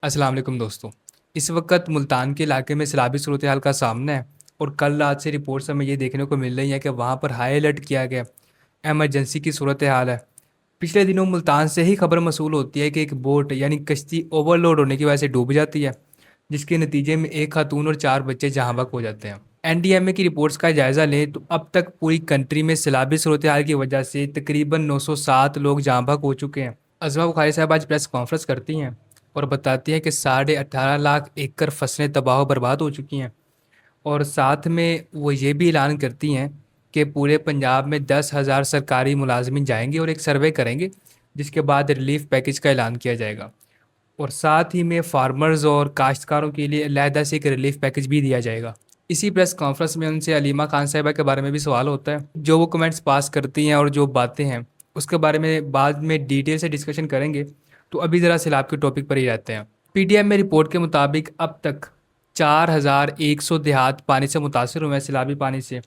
अस्सलाम वालेकुम दोस्तों। इस वक्त मुल्तान के इलाके में सैलाबी सूरत हाल का सामना है और कल रात से रिपोर्ट्स हमें ये देखने को मिल रही है कि वहाँ पर हाई अलर्ट किया गया, एमरजेंसी की सूरत हाल है। पिछले दिनों मुल्तान से ही खबर मसूल होती है कि एक बोट यानी कश्ती ओवरलोड होने की वजह से डूब जाती है, जिसके नतीजे में एक खातून और 4 बच्चे जहाँ बहक हो जाते हैं। एनडीएमए की रिपोर्ट्स का जायज़ा लें तो अब तक पूरी कंट्री में सैलाबी सूरत हाल की वजह से तकरीबन 907 लोग जहाँ बहक हो चुके हैं। अज़मा बुखारी साहब आज प्रेस कॉन्फ्रेंस करती हैं और बताती हैं कि 18.5 लाख एकड़ फसलें तबाह बर्बाद हो चुकी हैं, और साथ में वो ये भी ऐलान करती हैं कि पूरे पंजाब में 10,000 सरकारी मुलाजमिन जाएंगे और एक सर्वे करेंगे, जिसके बाद रिलीफ पैकेज का ऐलान किया जाएगा। और साथ ही में फार्मर्स और काश्तकारों के लिए अलहदा से एक रिलीफ पैकेज भी दिया जाएगा। इसी प्रेस कॉन्फ्रेंस में उनसे अलीमा खान साहिबा के बारे में भी सवाल होता है। जो वो कमेंट्स पास करती हैं और जो बातें हैं उसके बारे में बाद में डिटेल से डिस्कशन करेंगे। तो अभी ज़रा सैलाब के टॉपिक पर ही रहते हैं। पीटीएम में रिपोर्ट के मुताबिक अब तक 4,100 देहात पानी से मुतासर हुए हैं, सैलाबी पानी से,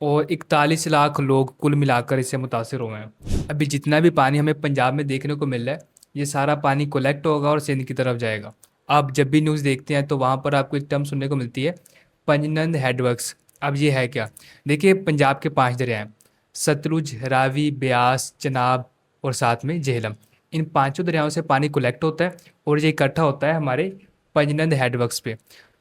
और 41 लाख लोग कुल मिलाकर इससे मुतासर हुए हैं। अभी जितना भी पानी हमें पंजाब में देखने को मिल रहा है, ये सारा पानी कलेक्ट होगा और सिंध की तरफ जाएगा। आप जब भी न्यूज़ देखते हैं तो वहाँ पर आपको एक टर्म सुनने को मिलती है, पंजनंद हेडवर्क्स। अब ये है क्या? देखिए, पंजाब के 5 दरिया हैं, सतलुज, रावी, ब्यास, चनाब और साथ में झेलम। इन पांचों दरियाओं से पानी कलेक्ट होता है और ये इकट्ठा होता है हमारे पंजनंद हेडवर्क्स पे।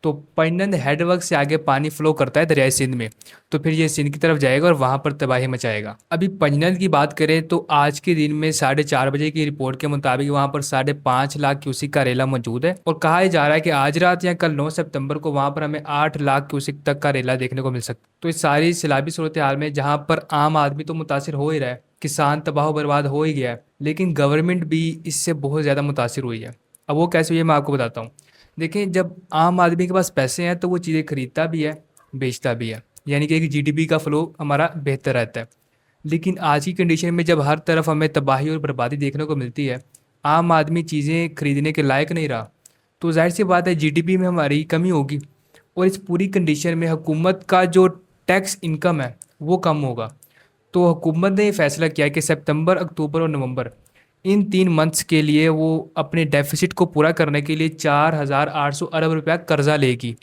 तो पंजनंद हेडवर्क से आगे पानी फ्लो करता है दरियाई सिंध में, तो फिर ये सिंध की तरफ जाएगा और वहाँ पर तबाही मचाएगा। अभी पंजनंद की बात करें तो आज के दिन में 4:30 बजे की रिपोर्ट के मुताबिक वहाँ पर 5.5 लाख क्यूसिक का रेला मौजूद है, और कहा जा रहा है कि आज रात या कल 9 सितंबर को वहाँ पर हमें 8 लाख क्यूसिक तक का रेला देखने को मिल सकता है। तो इस सारी सैलाबी सूरत हाल में जहाँ पर आम आदमी तो मुतासर हो ही रहा है, किसान तबाह बर्बाद हो ही गया है, लेकिन गवर्नमेंट भी इससे बहुत ज़्यादा मुतासर हुई है। अब वो कैसे हुई है मैं आपको बताता हूँ। देखिए, जब आम आदमी के पास पैसे हैं तो वो चीज़ें खरीदता भी है, बेचता भी है, यानी कि एक जीडीपी का फ्लो हमारा बेहतर रहता है। लेकिन आज की कंडीशन में जब हर तरफ हमें तबाही और बर्बादी देखने को मिलती है, आम आदमी चीज़ें खरीदने के लायक नहीं रहा, तो जाहिर सी बात है जीडीपी में हमारी कमी होगी। और इस पूरी कंडीशन में हुकूमत का जो टैक्स इनकम है वो कम होगा। तो हुकूमत ने ये फैसला किया कि सितंबर, अक्टूबर और नवंबर, इन 3 मंथ्स के लिए वो अपने डेफिसिट को पूरा करने के लिए 4,800 अरब रुपया कर्जा लेगी।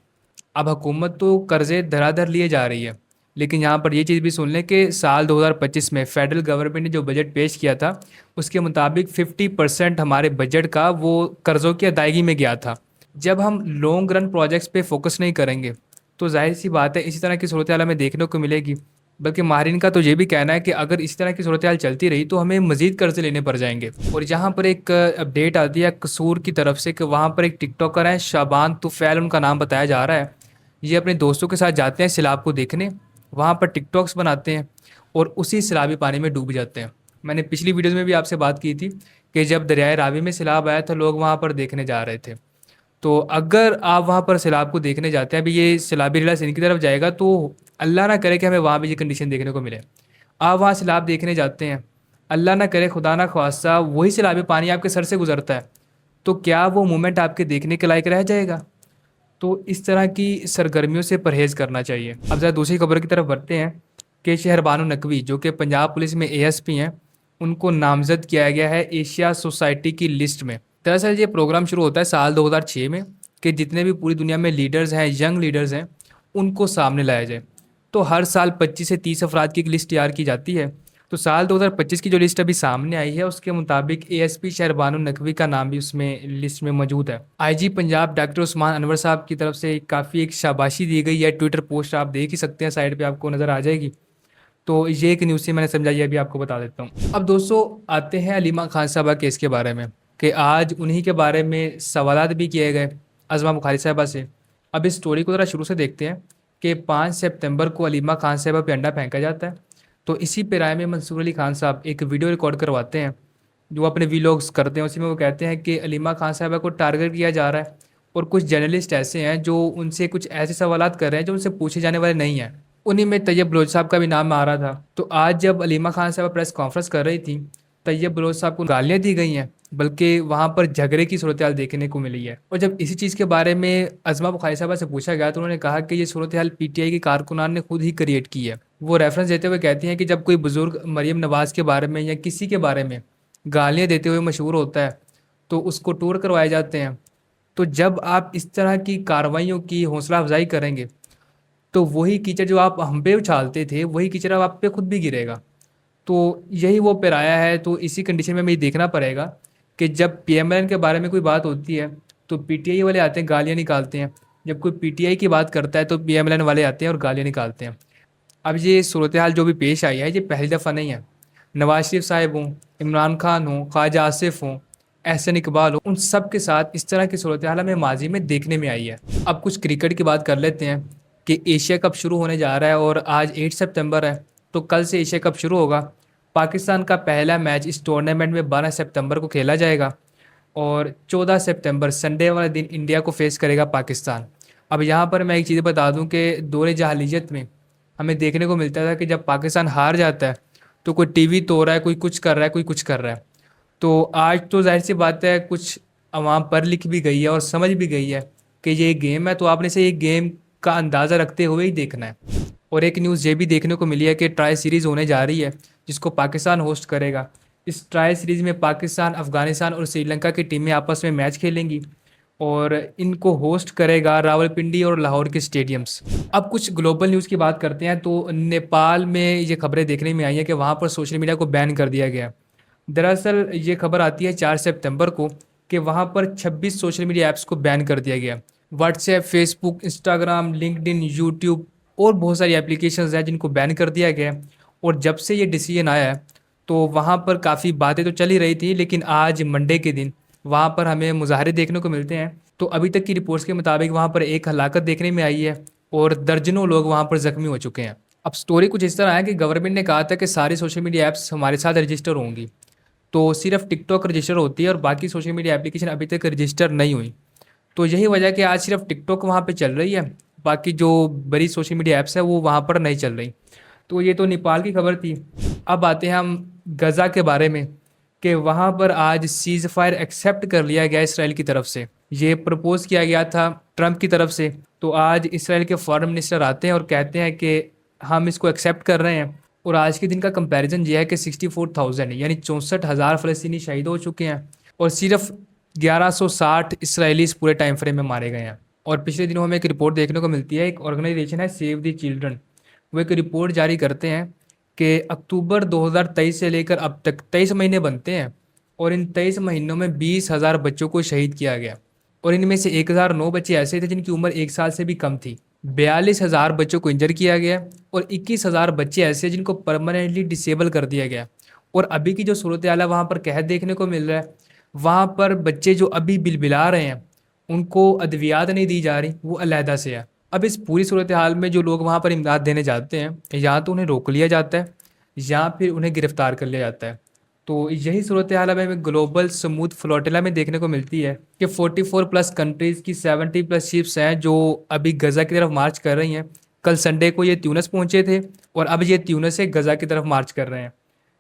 अब हुकूमत तो कर्जे धराधर लिए जा रही है, लेकिन यहाँ पर ये चीज़ भी सुन लें कि साल 2025 में फेडरल गवर्नमेंट ने जो बजट पेश किया था उसके मुताबिक 50% हमारे बजट का वो कर्ज़ों की अदायगी में गया था। जब हम लॉन्ग रन प्रोजेक्ट्स पे फोकस नहीं करेंगे तो जाहिर सी बात है इसी तरह की सूरत हाल हमें देखने को मिलेगी। बल्कि माहिरीन का तो ये भी कहना है कि अगर इस तरह की सूरत हाल चलती रही तो हमें मज़ीद कर्जे लेने पड़ जाएंगे। और यहाँ पर एक अपडेट आती है कसूर की तरफ से कि वहाँ पर एक टिकटॉकर है, शाबान तुफ़ैल उनका नाम बताया जा रहा है। ये अपने दोस्तों के साथ जाते हैं सैलाब को देखने, वहाँ पर टिकटॉक्स बनाते हैं और उसी सैलाबी पानी में डूब जाते हैं। मैंने पिछली वीडियोज़ में भी आपसे बात की थी कि जब दरियाए रावी में सैलाब आया था लोग वहाँ पर देखने जा रहे थे। तो अगर आप वहाँ पर सैलाब को देखने जाते हैं, अभी ये सैलाबी रेला सिंध की तरफ जाएगा, तो अल्लाह ना करे कि हमें वहाँ भी ये कंडीशन देखने को मिले। आप वहाँ सैलाब देखने जाते हैं, अल्लाह ना करे, खुदा ना ख्वास्ता, वही सैलाबी पानी आपके सर से गुजरता है, तो क्या वो मोमेंट आपके देखने के लायक रह जाएगा? तो इस तरह की सरगर्मियों से परहेज़ करना चाहिए। अब ज़रा दूसरी खबर की तरफ बढ़ते हैं कि शहरबानो नकवी जो कि पंजाब पुलिस में एएसपी हैं, उनको नामज़द किया गया है एशिया सोसाइटी की लिस्ट में। दरअसल ये प्रोग्राम शुरू होता है साल 2006 में कि जितने भी पूरी दुनिया में लीडर्स हैं, यंग लीडर्स हैं, उनको सामने लाया जाए। तो हर साल 25 से 30 अफराद की एक लिस्ट तैयार की जाती है। तो साल 2025 की जो लिस्ट अभी सामने आई है उसके मुताबिक एएसपी शहरबानो नकवी का नाम भी उसमें लिस्ट में मौजूद है। आईजी पंजाब डॉक्टर उस्मान अनवर साहब की तरफ से काफ़ी एक शाबाशी दी गई है। ट्विटर पोस्ट आप देख ही सकते हैं, साइड पे आपको नज़र आ जाएगी। तो ये एक न्यूज़ से मैंने समझा, ये अभी आपको बता देता हूँ। अब दोस्तों आते हैं अलीमा खान साहबा केस के बारे में कि आज उन्हीं के बारे में सवालात भी किए गए अज़मा बुखारी साहबा से। अब इस स्टोरी को ज़रा शुरू से देखते हैं कि 5 सितंबर को अलीमा खान साहबा पे अंडा फेंका जाता है। तो इसी पे राय में मंसूर अली खान साहब एक वीडियो रिकॉर्ड करवाते हैं जो अपने वीलॉग्स करते हैं। उसी में वो कहते हैं कि अलीमा खान साहबा को टारगेट किया जा रहा है और कुछ जर्नलिस्ट ऐसे हैं जो उनसे कुछ ऐसे सवालात कर रहे हैं जो उनसे पूछे जाने वाले नहीं हैं। उन्हीं में तैयब बलोच साहब का भी नाम आ रहा था। तो आज जब अलीमा खान साहबा प्रेस कॉन्फ्रेंस कर रही थी, तैयब बलोच साहब को गालियाँ दी गई हैं, बल्कि वहाँ पर झगड़े की सूरत हाल देखने को मिली है। और जब इसी चीज़ के बारे में अज़मा बुखारी साहबा से पूछा गया तो उन्होंने कहा कि ये सूरत हाल पीटीआई के कारकुनान ने खुद ही क्रिएट की है। वो रेफरेंस देते हुए कहती हैं कि जब कोई बुज़ुर्ग मरीम नवाज़ के बारे में या किसी के बारे में गालियाँ देते हुए मशहूर होता है तो उसको टूर करवाए जाते हैं। تو جب آپ اس طرح کی کارروائیوں کی حوصلہ افزائی کریں گے تو وہی کیچڑ جو آپ ہم پہ اچھالتے تھے وہی کیچڑ اب آپ پہ خود بھی گرے گا. تو یہی وہ پیرایا ہے. تو اسی کنڈیشن میں ہمیں یہ دیکھنا پڑے گا کہ جب پی ایم ایل این کے بارے میں کوئی بات ہوتی ہے تو پی ٹی آئی والے آتے ہیں گالیاں نکالتے ہیں. جب کوئی پی ٹی آئی کی بات کرتا ہے تو پی ایم ایل این والے آتے ہیں اور گالیاں نکالتے ہیں. اب یہ صورتحال جو بھی پیش آئی ہے یہ پہلی دفعہ نہیں ہے. نواز شریف صاحب ہوں، عمران خان ہوں، خواجہ آصف ہوں، احسن اقبال ہوں، ان سب کے ساتھ اس طرح کی صورتحال ہمیں ماضی میں دیکھنے میں آئی ہے. اب کچھ کرکٹ کی بات کر لیتے ہیں کہ ایشیا کپ شروع ہونے جا رہا ہے اور آج 8 سپتمبر ہے تو کل سے ایشیا کپ شروع ہوگا. پاکستان کا پہلا میچ اس ٹورنامنٹ میں 12 سپتمبر کو کھیلا جائے گا اور 14 سپتمبر سنڈے والے دن انڈیا کو فیس کرے گا پاکستان. اب یہاں پر میں ایک چیز بتا دوں کہ دور جاہلیت میں ہمیں دیکھنے کو ملتا تھا کہ جب پاکستان ہار جاتا ہے تو کوئی ٹی وی توڑ رہا ہے، کوئی کچھ کر رہا ہے، کوئی کچھ کر رہا ہے. تو آج تو ظاہر سی بات ہے کچھ عوام پڑھ لکھ بھی گئی ہے اور سمجھ بھی گئی ہے کہ یہ ایک گیم ہے تو آپ نے سے ایک گیم کا اندازہ رکھتے ہوئے ہی دیکھنا ہے. اور ایک نیوز یہ بھی دیکھنے کو ملی ہے کہ ٹرائی سیریز ہونے جا رہی ہے جس کو پاکستان ہوسٹ کرے گا. اس ٹرائی سیریز میں پاکستان، افغانستان اور سری لنکا کی ٹیمیں آپس میں میچ کھیلیں گی اور ان کو ہوسٹ کرے گا راولپنڈی اور لاہور کے اسٹیڈیمز. اب کچھ گلوبل نیوز کی بات کرتے ہیں تو نیپال میں یہ خبریں دیکھنے میں آئی ہیں کہ وہاں پر سوشل میڈیا کو بین کر دیا گیا. دراصل یہ خبر آتی ہے 4 سپتمبر کو کہ وہاں پر 26 سوشل میڈیا ایپس کو بین کر دیا گیا. واٹس ایپ، فیس بک، انسٹاگرام، لنکڈ ان، یوٹیوب اور بہت ساری اپلیکیشنز ہیں جن کو بین کر دیا گیا. اور جب سے یہ ڈیسیجن آیا ہے تو وہاں پر کافی باتیں تو چل ہی رہی تھی لیکن آج منڈے کے دن وہاں پر ہمیں مظاہرے دیکھنے کو ملتے ہیں. تو ابھی تک کی رپورٹس کے مطابق وہاں پر ایک ہلاکت دیکھنے میں آئی ہے اور درجنوں لوگ وہاں پر زخمی ہو چکے ہیں. اب سٹوری کچھ اس طرح ہے کہ گورنمنٹ نے کہا تھا کہ ساری سوشل میڈیا ایپس ہمارے ساتھ رجسٹر ہوں گی تو صرف ٹک ٹاک رجسٹر ہوتی ہے اور باقی سوشل میڈیا اپلیکیشن ابھی تک رجسٹر نہیں ہوئی. تو یہی وجہ کہ آج صرف ٹک ٹاک وہاں پہ چل رہی ہے، باقی جو بڑی سوشل میڈیا ایپس ہیں وہ وہاں پر نہیں چل رہی. تو یہ تو نیپال کی خبر تھی. اب آتے ہیں ہم غزہ کے بارے میں کہ وہاں پر آج سیز فائر ایکسیپٹ کر لیا گیا اسرائیل کی طرف سے. یہ پرپوز کیا گیا تھا ٹرمپ کی طرف سے. تو آج اسرائیل کے فارن منسٹر آتے ہیں اور کہتے ہیں کہ ہم اس کو ایکسیپٹ کر رہے ہیں. اور آج کے دن کا کمپیریزن یہ ہے کہ 64,000 یعنی 64,000 فلسطینی شہید ہو چکے ہیں اور صرف 1160 اسرائیلیز پورے ٹائم فریم میں مارے گئے ہیں. اور پچھلے دنوں ہمیں ایک رپورٹ دیکھنے کو ملتی ہے، ایک آرگنائزیشن ہے سیو دی چلڈرن، وہ ایک رپورٹ جاری کرتے ہیں کہ اکتوبر 2023 سے لے کر اب تک 23 مہینے بنتے ہیں اور ان 23 مہینوں میں 20,000 بچوں کو شہید کیا گیا اور ان میں سے 1,009 بچے ایسے تھے جن کی عمر 1 سال سے بھی کم تھی. 42,000 بچوں کو انجر کیا گیا اور 21,000 بچے ایسے ہیں جن کو پرماننٹلی ڈسیبل کر دیا گیا. اور ابھی کی جو صورتحال ہے وہاں پر قحط دیکھنے کو مل رہا ہے. وہاں پر بچے جو ابھی بلبلا رہے ہیں ان کو ادویات نہیں دی جا رہی، وہ علیحدہ سے ہے. اب اس پوری صورتحال میں جو لوگ وہاں پر امداد دینے جاتے ہیں یا تو انہیں روک لیا جاتا ہے یا پھر انہیں گرفتار کر لیا جاتا ہے. تو یہی صورتحال ہمیں گلوبل سموتھ فلوٹیلا میں دیکھنے کو ملتی ہے کہ 44+ کنٹریز کی 70+ شپس ہیں جو ابھی غزہ کی طرف مارچ کر رہی ہیں. کل سنڈے کو یہ تیونس پہنچے تھے اور اب یہ تیونس سے غزہ کی طرف مارچ کر رہے ہیں.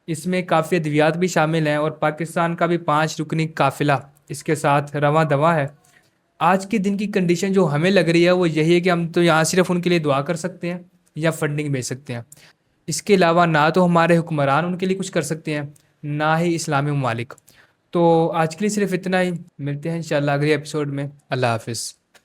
اس میں کافی ادویات بھی شامل ہیں اور پاکستان کا بھی 5 رکنی قافلہ اس کے ساتھ رواں دواں ہے. آج کے دن کی کنڈیشن جو ہمیں لگ رہی ہے وہ یہی ہے کہ ہم تو یہاں صرف ان کے لیے دعا کر سکتے ہیں یا فنڈنگ بھیج سکتے ہیں. اس کے علاوہ نہ تو ہمارے حکمران ان کے لیے کچھ کر سکتے ہیں نہ ہی اسلامی ممالک. تو آج کے لیے صرف اتنا ہی. ملتے ہیں انشاءاللہ اگلے ایپیسوڈ میں. اللہ حافظ.